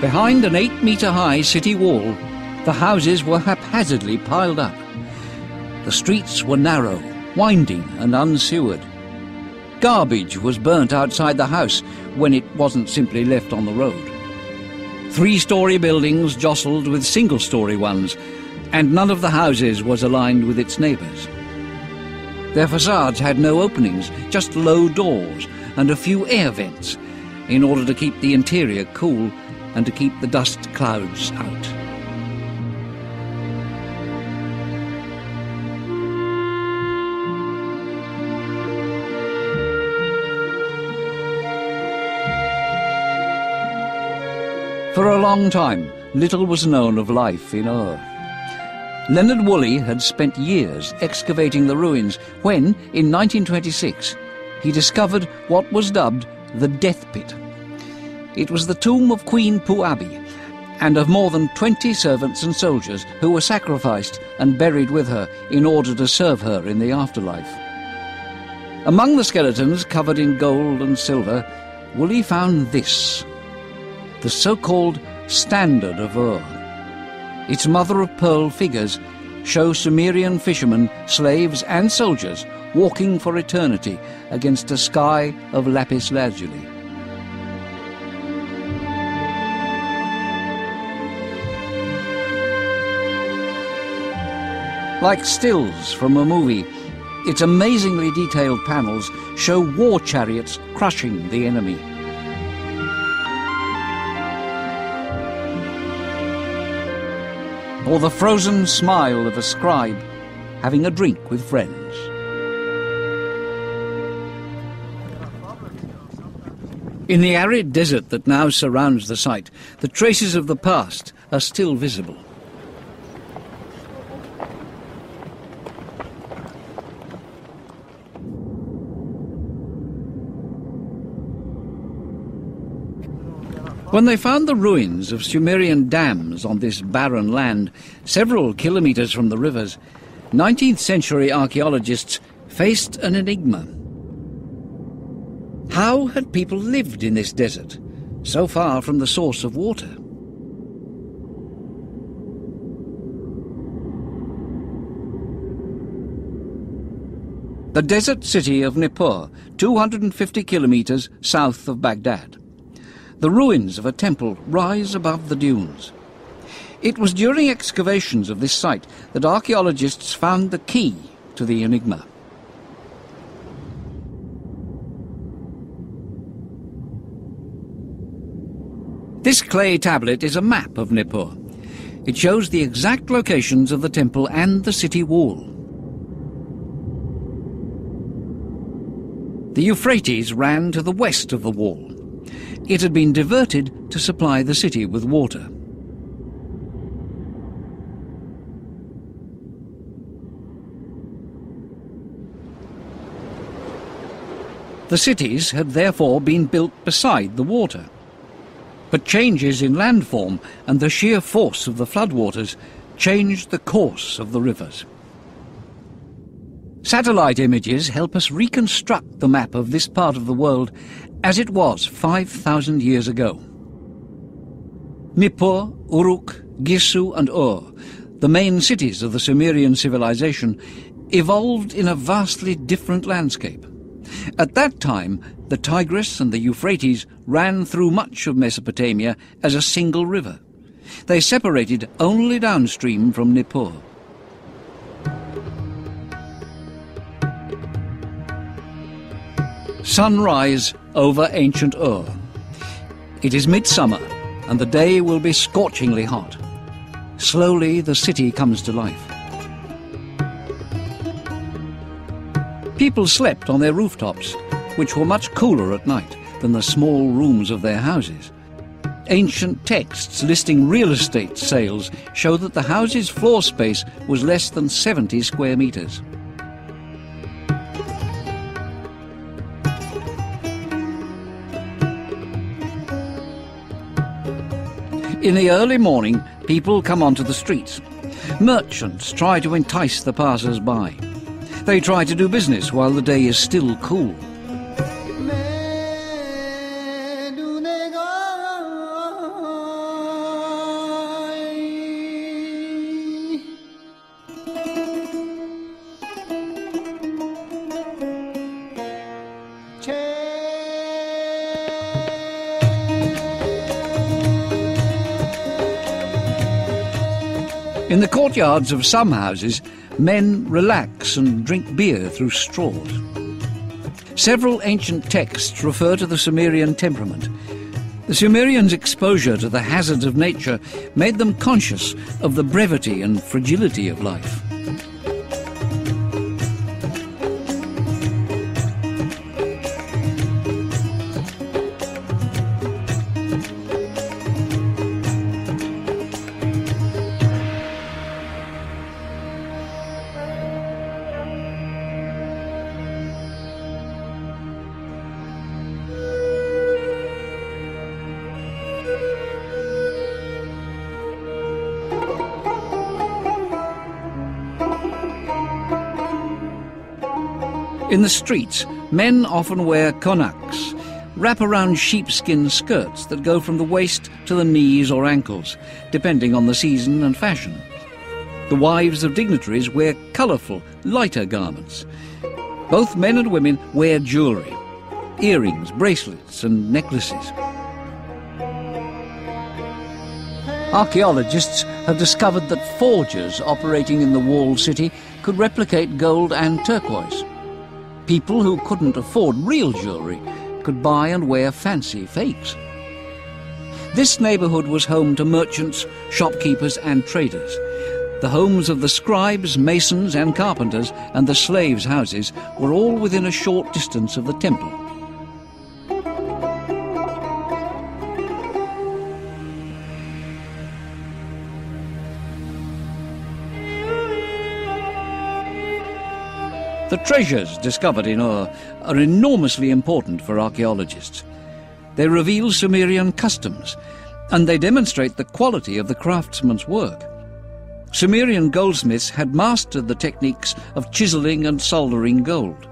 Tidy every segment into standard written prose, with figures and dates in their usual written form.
Behind an 8-metre-high city wall, the houses were haphazardly piled up. The streets were narrow, winding and unsewered. Garbage was burnt outside the house when it wasn't simply left on the road. 3-storey buildings jostled with single-storey ones, and none of the houses was aligned with its neighbours. Their facades had no openings, just low doors and a few air vents, in order to keep the interior cool and to keep the dust clouds out. For a long time, little was known of life in Ur. Leonard Woolley had spent years excavating the ruins when, in 1926, he discovered what was dubbed the Death Pit. It was the tomb of Queen Puabi and of more than 20 servants and soldiers who were sacrificed and buried with her in order to serve her in the afterlife. Among the skeletons covered in gold and silver, Woolley found this, the so-called Standard of Ur. Its mother-of-pearl figures show Sumerian fishermen, slaves and soldiers walking for eternity against a sky of lapis lazuli. Like stills from a movie, its amazingly detailed panels show war chariots crushing the enemy. Or the frozen smile of a scribe having a drink with friends. In the arid desert that now surrounds the site, the traces of the past are still visible. When they found the ruins of Sumerian dams on this barren land, several kilometres from the rivers, 19th century archaeologists faced an enigma. How had people lived in this desert, so far from the source of water? The desert city of Nippur, 250 kilometres south of Baghdad. The ruins of a temple rise above the dunes. It was during excavations of this site that archaeologists found the key to the enigma. This clay tablet is a map of Nippur. It shows the exact locations of the temple and the city wall. The Euphrates ran to the west of the wall. It had been diverted to supply the city with water. The cities had therefore been built beside the water. But changes in landform and the sheer force of the floodwaters changed the course of the rivers. Satellite images help us reconstruct the map of this part of the world as it was 5,000 years ago. Nippur, Uruk, Gisu and Ur, the main cities of the Sumerian civilization, evolved in a vastly different landscape. At that time, the Tigris and the Euphrates ran through much of Mesopotamia as a single river. They separated only downstream from Nippur. Sunrise over ancient Ur. It is midsummer, and the day will be scorchingly hot. Slowly the city comes to life. People slept on their rooftops, which were much cooler at night than the small rooms of their houses. Ancient texts listing real estate sales show that the house's floor space was less than 70 square metres. In the early morning, people come onto the streets. Merchants try to entice the passers-by. They try to do business while the day is still cool. In the courtyards of some houses, men relax and drink beer through straws. Several ancient texts refer to the Sumerian temperament. The Sumerians' exposure to the hazards of nature made them conscious of the brevity and fragility of life. In the streets, men often wear konaks, wrap-around sheepskin skirts that go from the waist to the knees or ankles, depending on the season and fashion. The wives of dignitaries wear colourful, lighter garments. Both men and women wear jewellery, earrings, bracelets and necklaces. Archaeologists have discovered that forgers operating in the walled city could replicate gold and turquoise. People who couldn't afford real jewellery could buy and wear fancy fakes. This neighbourhood was home to merchants, shopkeepers and traders. The homes of the scribes, masons and carpenters and the slaves' houses were all within a short distance of the temple. The treasures discovered in Ur are enormously important for archaeologists. They reveal Sumerian customs, and they demonstrate the quality of the craftsman's work. Sumerian goldsmiths had mastered the techniques of chiselling and soldering gold.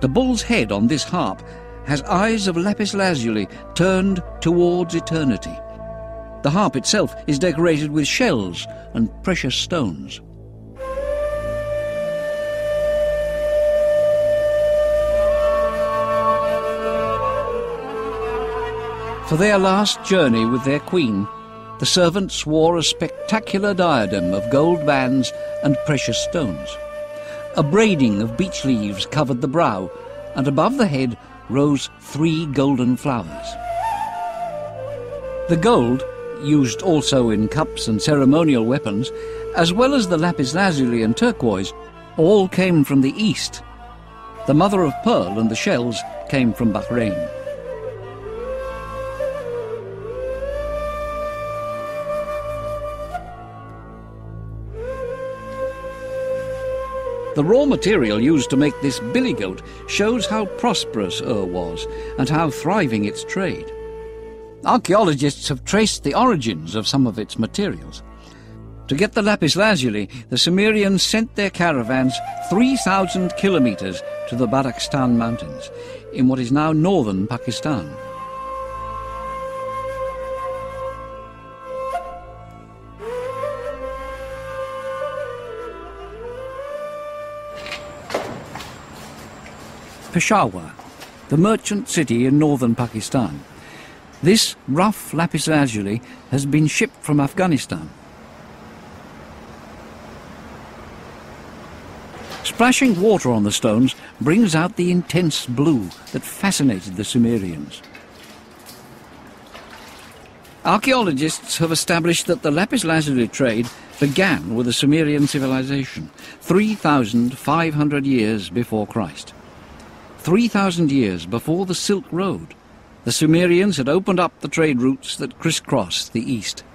The bull's head on this harp has eyes of lapis lazuli turned towards eternity. The harp itself is decorated with shells and precious stones. For their last journey with their queen, the servants wore a spectacular diadem of gold bands and precious stones. A braiding of beech leaves covered the brow, and above the head rose 3 golden flowers. The gold, used also in cups and ceremonial weapons, as well as the lapis lazuli and turquoise, all came from the east. The mother of pearl and the shells came from Bahrain. The raw material used to make this billy goat shows how prosperous Ur was and how thriving its trade. Archaeologists have traced the origins of some of its materials. To get the lapis lazuli, the Sumerians sent their caravans 3,000 kilometres to the Badakhshan mountains, in what is now northern Pakistan. Peshawar, the merchant city in northern Pakistan. This rough lapis lazuli has been shipped from Afghanistan. Splashing water on the stones brings out the intense blue that fascinated the Sumerians. Archaeologists have established that the lapis lazuli trade began with the Sumerian civilization, 3,500 years before Christ. 3,000 years before the Silk Road, the Sumerians had opened up the trade routes that crisscross the east.